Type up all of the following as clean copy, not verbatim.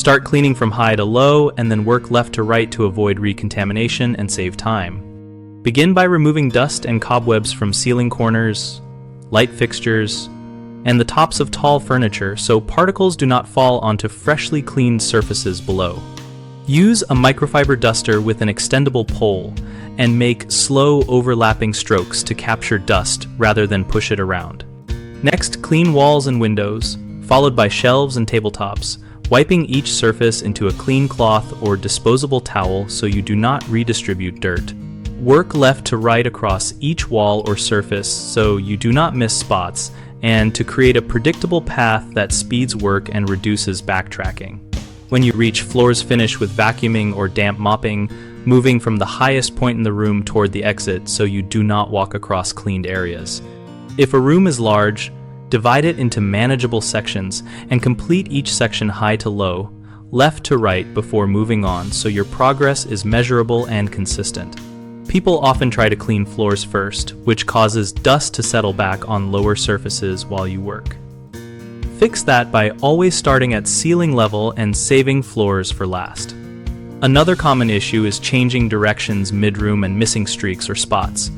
Start cleaning from high to low and then work left to right to avoid recontamination and save time. Begin by removing dust and cobwebs from ceiling corners, light fixtures, and the tops of tall furniture so particles do not fall onto freshly cleaned surfaces below. Use a microfiber duster with an extendable pole and make slow overlapping strokes to capture dust rather than push it around. Next, clean walls and windows, followed by shelves and tabletops, wiping each surface into a clean cloth or disposable towel so you do not redistribute dirt. Work left to right across each wall or surface so you do not miss spots and to create a predictable path that speeds work and reduces backtracking. When you reach floors finish with vacuuming or damp mopping, moving from the highest point in the room toward the exit so you do not walk across cleaned areas. If a room is large, divide it into manageable sections and complete each section high to low, left to right before moving on so your progress is measurable and consistent. People often try to clean floors first, which causes dust to settle back on lower surfaces while you work. Fix that by always starting at ceiling level and saving floors for last. Another common issue is changing directions mid-room and missing streaks or spots.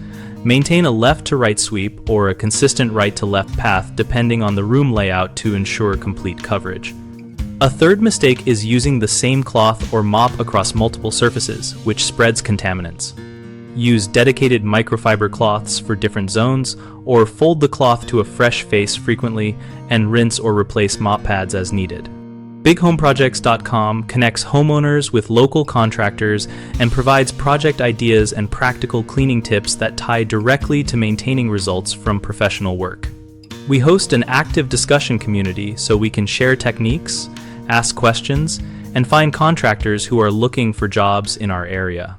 Maintain a left-to-right sweep or a consistent right-to-left path depending on the room layout to ensure complete coverage. A third mistake is using the same cloth or mop across multiple surfaces, which spreads contaminants. Use dedicated microfiber cloths for different zones, or fold the cloth to a fresh face frequently and rinse or replace mop pads as needed. BigHomeProjects.com connects homeowners with local contractors and provides project ideas and practical cleaning tips that tie directly to maintaining results from professional work. We host an active discussion community so we can share techniques, ask questions, and find contractors who are looking for jobs in our area.